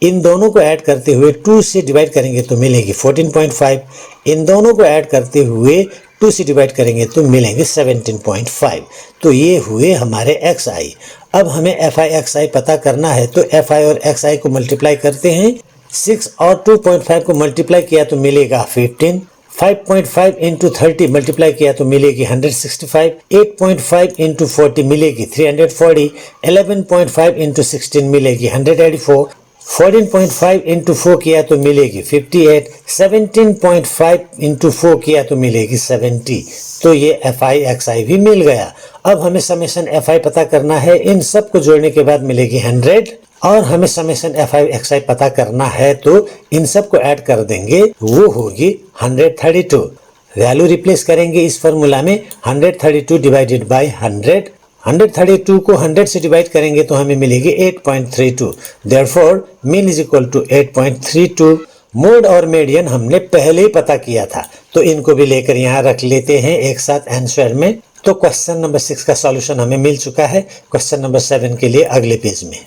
इन दोनों को ऐड करते हुए 2 से डिवाइड करेंगे तो मिलेगी 14.5। इन दोनों को ऐड करते हुए 2 से डिवाइड करेंगे तो मिलेंगे 17.5। तो ये हुए हमारे xi। अब हमें fi xi पता करना है तो fi और xi को मल्टीप्लाई करते हैं। 6 और 2.5 को मल्टीप्लाई किया तो मिलेगा 15। 5.5 इंटू 30 मल्टीप्लाई किया तो मिलेगी 165। 8.5 इंटू 40 मिलेगी 340। 11.5 इंटू 16 मिलेगी 184। 14.5 इंटू 4 किया तो मिलेगी 58। 17.5 इंटू 4 किया तो मिलेगी 70। तो ये fi xi भी मिल गया। अब हमें समेशन fi पता करना है। इन सब को जोड़ने के बाद मिलेगी 100 और हमें समेशन fi xi पता करना है तो इन सब को ऐड कर देंगे, वो होगी 132। वैल्यू रिप्लेस करेंगे इस फॉर्मूला में 132 डिवाइडेड बाय 100। 132 को 100 से डिवाइड करेंगे तो हमें मिलेगी 8.32। Therefore mean is equal to 8.32। Mode और मीडियन हमने पहले ही पता किया था तो इनको भी लेकर यहाँ रख लेते हैं एक साथ आंसर में। तो क्वेश्चन नंबर 6 का सॉल्यूशन हमें मिल चुका है। क्वेश्चन नंबर 7 के लिए अगले पेज में।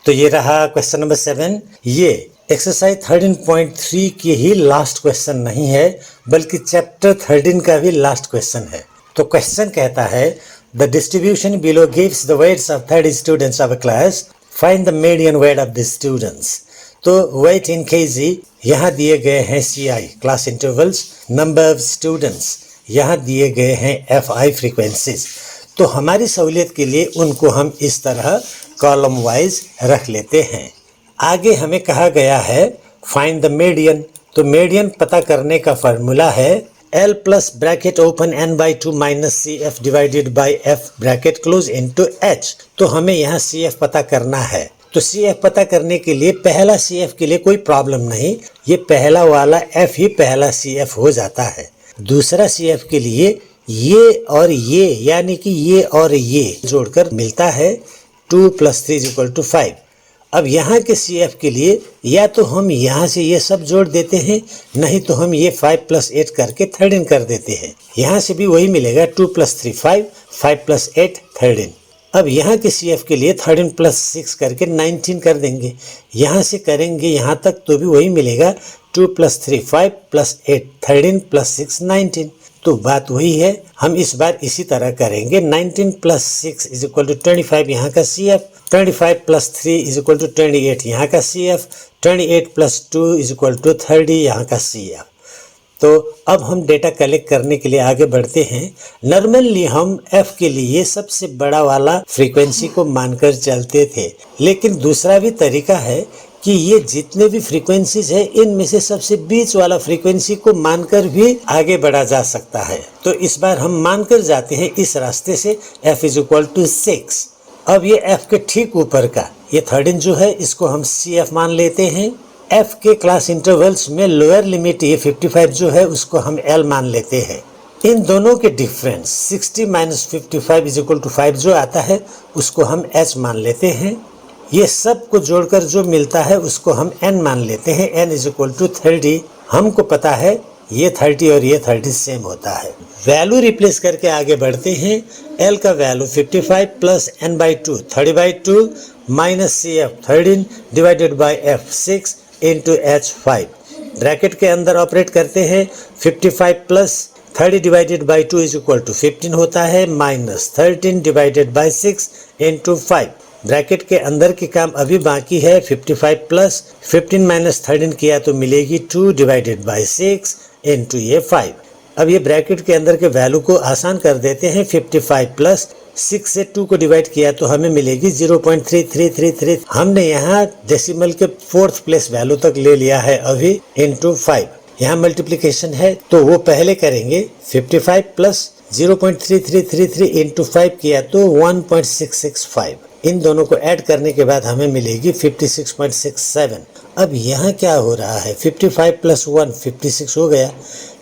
तो ये रहा क्वेश्चन नंबर 7। ये एक्सरसाइज 13.3 की ही लास्ट क्वेश्चन नहीं है बल्कि चैप्टर 13 का भी लास्ट क्वेश्चन है। तो क्वेश्चन कहता है the distribution below gives the weights of 30 students of a class, find the median weight of the students. तो वेट इन kg यहाँ दिए गए हैं ci class intervals, number of students यहाँ दिए गए हैं fi फ्रीक्वेंसीज। तो हमारी सहूलियत के लिए उनको हम इस तरह कॉलम वाइज रख लेते हैं। आगे हमें कहा गया है फाइंड द मीडियन। तो मीडियन पता करने का फॉर्मूला है L plus bracket open n by 2 minus CF divided by F bracket close into H। तो हमें यहाँ CF पता करना है। तो CF पता करने के लिए पहला CF के लिए कोई प्रॉब्लम नहीं, ये पहला वाला F ही पहला CF हो जाता है। दूसरा CF के लिए ये और ये यानी कि ये और ये जोड़कर मिलता है 2 प्लस 3 इज इक्वल टू 5। अब यहाँ के CF के लिए या तो हम यहाँ से ये सब जोड़ देते हैं, नहीं तो हम ये 5 प्लस 8 करके 13 कर देते हैं। यहाँ से भी वही मिलेगा 2 प्लस 3 5, 5 प्लस 8 13। अब यहाँ के CF के लिए 13 प्लस 6 करके 19 कर देंगे। यहाँ से करेंगे यहाँ तक तो भी वही मिलेगा 2 प्लस 3 5 प्लस 8 13 प्लस 6 19। तो बात वही है, हम इस बार इसी तरह करेंगे। 19 प्लस 6 इज इक्वल टू 25 यहाँ का CF, 25 plus 3 is equal to 28 यहाँ का CF, 28 plus 2 is equal to 30 यहाँ का CF। तो अब हम डेटा कलेक्ट करने के लिए आगे बढ़ते हैं। नॉर्मली हम F के लिए सबसे बड़ा वाला फ्रीक्वेंसी को मानकर चलते थे, लेकिन दूसरा भी तरीका है कि ये जितने भी फ्रीक्वेंसीज है इनमें से सबसे बीच वाला फ्रीक्वेंसी को मानकर भी आगे बढ़ा जा सकता है। तो इस बार हम मानकर जाते हैं इस रास्ते से F इज इक्वल टू 6। अब ये F के ठीक ऊपर का ये 13 जो है इसको हम CF मान लेते हैं। F के क्लास इंटरवल्स में लोअर लिमिट ये 55 जो है उसको हम L मान लेते हैं। इन दोनों के difference 60 minus 55 is equal to 5 जो आता है उसको हम H मान लेते हैं। ये सब को जोड़कर जो मिलता है उसको हम n मान लेते हैं। n is equal to 30। हमको पता है ये 30 और ये 30 सेम होता है। वैल्यू रिप्लेस करके आगे बढ़ते हैं। L का value 55 plus n/2 30/2 minus CF 13 divided by F 6 into H 5। Bracket के अंदर ऑपरेट करते हैं। 55 plus 30 divided by 2 is equal to 15 होता है, minus 13 divided by 6 into 5। Bracket के अंदर के काम अभी बाकी है। 55 प्लस 15 माइनस 13 किया तो मिलेगी 2 डिवाइडेड बाई 6 इंटू ये 5। अब ये ब्रैकेट के अंदर के वैल्यू को आसान कर देते हैं। 55 प्लस 6 से 2 को डिवाइड किया तो हमें मिलेगी 0.3333। हमने यहाँ डेसिमल के 4th प्लेस वैल्यू तक ले लिया है अभी, इंटू 5। यहाँ मल्टीप्लिकेशन है तो वो पहले करेंगे। 55 प्लस 0.3333 इंटू 5 किया तो 1.665। इन दोनों को ऐड करने के बाद हमें मिलेगी 56.67। अब यहाँ क्या हो रहा है, 55 प्लस 1 56 हो गया।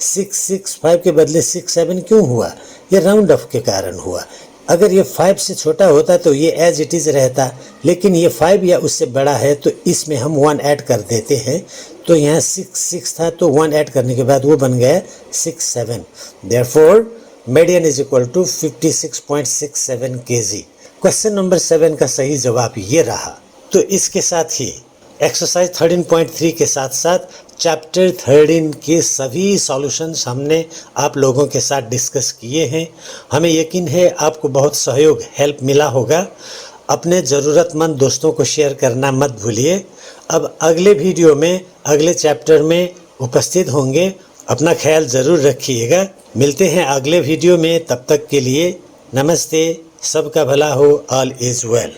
665 के बदले 67 क्यों हुआ? ये राउंड ऑफ के कारण हुआ। अगर ये 5 से छोटा होता तो ये एज इट इज़ रहता, लेकिन ये 5 या उससे बड़ा है तो इसमें हम 1 ऐड कर देते हैं। तो यहाँ 6 था तो 1 ऐड करने के बाद वो बन गया 67। Therefore median is equal to 56.67 kg। Question number 7 का सही जवाब ये रहा। तो इसके साथ ही एक्सरसाइज 13.3 के साथ साथ चैप्टर 13 के सभी सॉल्यूशंस हमने आप लोगों के साथ डिस्कस किए हैं। हमें यकीन है आपको बहुत सहयोग हेल्प मिला होगा। अपने ज़रूरतमंद दोस्तों को शेयर करना मत भूलिए। अब अगले वीडियो में अगले चैप्टर में उपस्थित होंगे। अपना ख्याल ज़रूर रखिएगा। मिलते हैं अगले वीडियो में, तब तक के लिए नमस्ते। सबका भला हो। All is well.